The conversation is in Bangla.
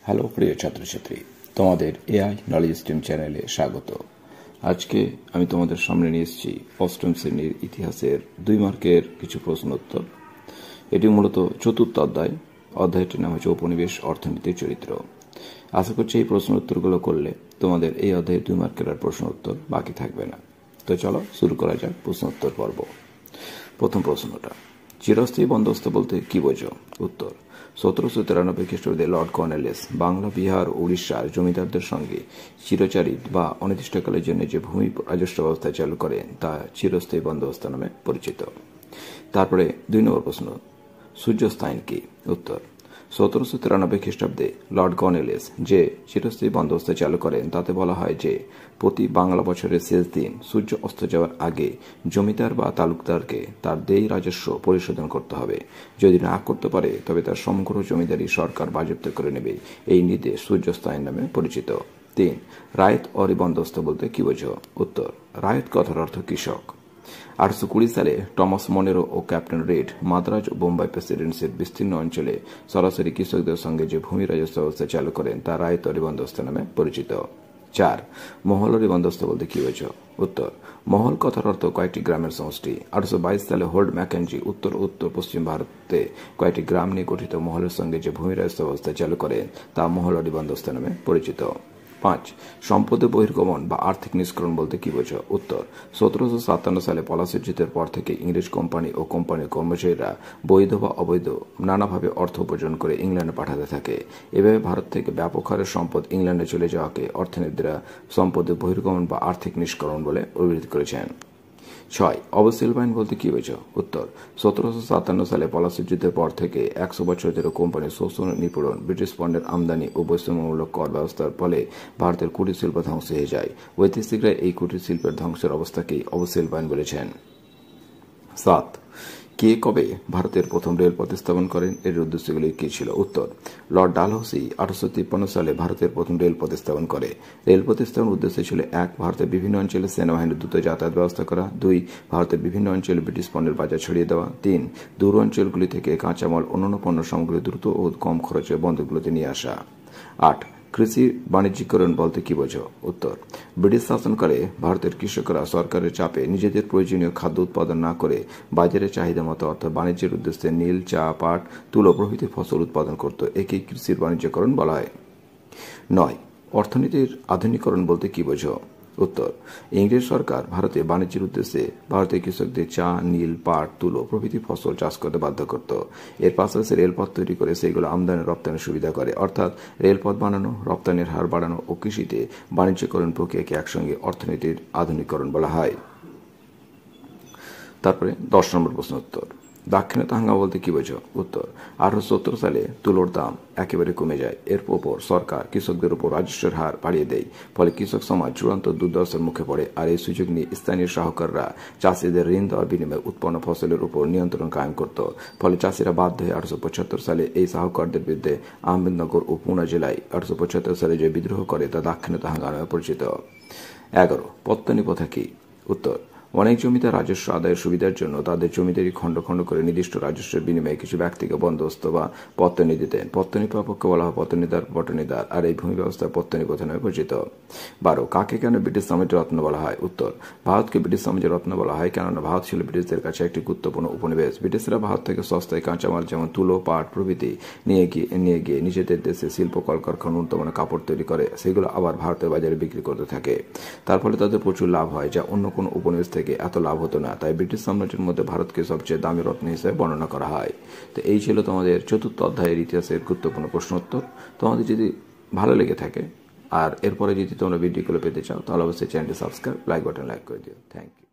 হ্যালো প্রিয় ছাত্রছাত্রী, তোমাদের এআই নলেজ স্ট্রিম চ্যানেলে স্বাগত। আজকে আমি তোমাদের সামনে নিয়ে এসেছি অষ্টম শ্রেণীর ইতিহাসের 2 মার্কের কিছু প্রশ্ন উত্তর। এটি মূলত চতুর্থ অধ্যায়টির নাম হচ্ছে উপনিবেশ অর্থনীতির চরিত্র। আশা করছি এই প্রশ্ন উত্তরগুলো করলে তোমাদের এই অধ্যায়ে 2 মার্কের আর প্রশ্ন উত্তর বাকি থাকবে না। তো চলো শুরু করা যাক প্রশ্ন উত্তর পর্ব। প্রথম প্রশ্নটা, চিরস্থায়ী বন্দোবস্ত বলতে কি বোঝো? উত্তর, 1793 খ্রিস্টাব্দে লর্ড কর্নেলিয়াস বাংলা, বিহার ও উড়িষ্যার জমিদারদের সঙ্গে চিরচারিত বা অনির্দিষ্টকালের জন্য যে ভূমি রাজস্ব ব্যবস্থা চালু করেন তা চিরস্থায়ী বন্দোবস্ত নামে পরিচিত। তারপরে 2 নম্বর প্রশ্ন, সূর্যস্থায়ন কি? উত্তর, 1793 খ্রিস্টাব্দে লর্ড কর্নেলিয়াস যে চিরস্থায়ী বন্দোবস্ত চালু করেন তাতে বলা হয় যে প্রতি বাংলা বছরের শেষ দিন সূর্য অস্ত যাওয়ার আগে জমিদার বা তালুকদারকে তার দেয় রাজস্ব পরিশোধন করতে হবে। যদি না করতে পারে তবে তার সমগ্র জমিদারি সরকার বাজেয়াপ্ত করে নেবে। এই নির্দেশ সূর্যস্থায়ন নামে পরিচিত। 3, রায়ত অরি বন্দোবস্ত বলতে কি বোঝো? উত্তর, রায়ত কথার অর্থ কৃষক। 1820 সালে টমাস মনেরো ও ক্যাপ্টেন রেড মাদ্রাজ ও বোম্বাই প্রেসিডেন্সির বিস্তীর্ণ অঞ্চলে সরাসরি কৃষকদের সঙ্গে যে ভূমি রাজস্ব ব্যবস্থা চালু করেন তা রায়তরি বন্দোবস্ত নামে পরিচিত। 4, মহলরি বন্দোবস্ত বলতে কি বোঝো? উত্তর, মহল কথার অর্থ কয়েকটি গ্রামের সমষ্টি। 1822 সালে হোল্ড ম্যাকেনজি উত্তর পশ্চিম ভারতে কয়েকটি গ্রাম নিয়ে গঠিত মহলের সঙ্গে যে ভূমি রাজস্ব ব্যবস্থা চালু করেন তা মহলরি বন্দোবস্ত নামে পরিচিত। 5, সম্পদের বহির্গমন বা আর্থিক নিষ্করণ বলতে কি বোঝো? উত্তর, 1757 সালে পলাশীর যুদ্ধের পর থেকে ইংরেজ কোম্পানি ও কোম্পানির কর্মচারীরা বৈধ বা অবৈধ নানাভাবে অর্থ উপার্জন করে ইংল্যান্ডে পাঠাতে থাকে। এভাবে ভারত থেকে ব্যাপক হারে সম্পদ ইংল্যান্ডে চলে যাওয়াকে অর্থনীতিরা সম্পদের বহির্গমন বা আর্থিক নিষ্করণ বলে অভিহিত করেছেন। 6, অবশিল্প আইন বলতে কি বোঝো? উত্তর, 1757 সালে পলাশীর যুদ্ধের পর থেকে 100 বছর ধরে কোম্পানির শোষণ, নিপীড়ন, ব্রিটিশ পণ্যের আমদানি ও বৈষম্যমূলক কর ব্যবস্থার ফলে ভারতের কুটির শিল্প ধ্বংস হয়ে যায়। ঐতিহাসিকরা এই কুটির শিল্পের ধ্বংসের অবস্থাকেই অবশিল্প আইন বলেছেন। 7, কে কবে ভারতের প্রথম রেল প্রতিস্থাপন করেন? এর উদ্দেশ্যগুলি কি ছিল? উত্তর, লর্ড ডালহৌসি 1853 সালে ভারতের প্রথম রেল প্রতিস্থাপন করে। রেল প্রতিস্থাপনের উদ্দেশ্য ছিল 1, ভারতের বিভিন্ন অঞ্চলে সেনাবাহিনীর দ্রুত যাতায়াত ব্যবস্থা করা। 2, ভারতের বিভিন্ন অঞ্চলে ব্রিটিশ পণ্যের বাজার ছড়িয়ে দেওয়া। 3, দূর অঞ্চলগুলি থেকে কাঁচামাল অন্যান্য পণ্য সামগ্রী দ্রুত ও কম খরচে বন্দরগুলোতে নিয়ে আসা। 8, কৃষি বাণিজ্যিকরণ বলতে কি বোঝো? উত্তর, ব্রিটিশ শাসনকালে ভারতের কৃষকরা সরকারের চাপে নিজেদের প্রয়োজনীয় খাদ্য উৎপাদন না করে বাজারের চাহিদা মতো অর্থাৎ বাণিজ্যের উদ্দেশ্যে নীল, চা, পাট, তুলো প্রভৃতি ফসল উৎপাদন করত। একেই কৃষির বাণিজ্যকরণ বলা হয়। 9, অর্থনীতির আধুনিকরণ বলতে কি বোঝো? উত্তর, ইংরেজ সরকার ভারতে বাণিজ্যের উদ্দেশ্যে ভারতীয় কৃষকদের চা, নীল, পাট, তুলো প্রভৃতি ফসল চাষ করতে বাধ্য করত। এর পাশাপাশি রেলপথ তৈরি করে সেগুলো আমদানি রপ্তানির সুবিধা করে। অর্থাৎ রেলপথ বানানো, রপ্তানির হার বাড়ানো ও কৃষিতে বাণিজ্যকরণ প্রক্রিয়াকে একসঙ্গে অর্থনীতির আধুনিকরণ বলা হয়। তারপরে 10 নম্বর প্রশ্ন উত্তর, দাক্ষিণাত্য হাঙ্গামা বলতে কি বোঝো? উত্তর, 1870 সালে তুলোর দাম একেবারে কমে যায়। এর উপর সরকার কৃষকদের উপর রাজস্বের হার বাড়িয়ে দেয়। ফলে কৃষক সমাজ চূড়ান্ত দুর্দশার মুখে পড়ে। আর এই সুযোগ নিয়ে স্থানীয় শাহকাররা চাষিদের ঋণ দেওয়ার বিনিময়ে উৎপন্ন ফসলের উপর নিয়ন্ত্রণ কায়েম করত। ফলে চাষিরা বাধ্য হয়ে 1875 সালে এই শাহকারদের বিরুদ্ধে আহমেদনগর ও পুনা জেলায় 1875 সালে যে বিদ্রোহ করে তা দাক্ষিণাত্য হাঙ্গামা নামে পরিচিত। 11, পত্তনি প্রথা কি? উত্তর, অনেক জমিদার রাজস্ব আদায়ের সুবিধার জন্য তাদের জমিদারি খণ্ড খণ্ড করে নির্দিষ্ট রাজস্বের বিনিময়ে কিছু ব্যক্তিকে বন্দোবস্ত বা পত্তনি দিতেন। পত্তনি পাওয়াপক্ষে বলা হয় পত্তনিদার, বটনিদার। আর এই ভূমি ব্যবস্থা পত্তনি প্রথা নামে পরিচিত। 12, কাকে কেন ব্রিটিশ সাম্রাজ্যের রত্ন বলা হয়? উত্তর, ভারতকে ব্রিটিশ সাম্রাজ্যের রত্ন বলা হয় কেননা ভারত ছিল ব্রিটিশদের কাছে একটি গুরুত্বপূর্ণ উপনিবেশ। ব্রিটিশরা ভারত থেকে সস্তায় কাঁচামাল যেমন তুলো, পাট প্রভৃতি নিয়ে গিয়ে নিজেদের দেশে শিল্প কলকারখানা, উন্নত মানের কাপড় তৈরি করে সেগুলো আবার ভারতের বাজারে বিক্রি করতে থাকে। তার ফলে তাদের প্রচুর লাভ হয়, যা অন্য কোনো উপনিবেশ থেকে এত লাভ হতো না। তাই ব্রিটিশ সাম্রাজ্যের মধ্যে ভারতকে সবচেয়ে দামি রত্ন হিসেবে বর্ণনা করা হয়। তো এই ছিল তোমাদের চতুর্থ অধ্যায়ের ইতিহাসের গুরুত্বপূর্ণ প্রশ্ন উত্তর। তোমাদের যদি ভালো লেগে থাকে আর এরপরে যদি তোমরা ভিডিওগুলো পেতে চাও তাহলে অবশ্যই চ্যানেলটি সাবস্ক্রাইব, লাইক বাটন লাইক করে দিও। Thank you.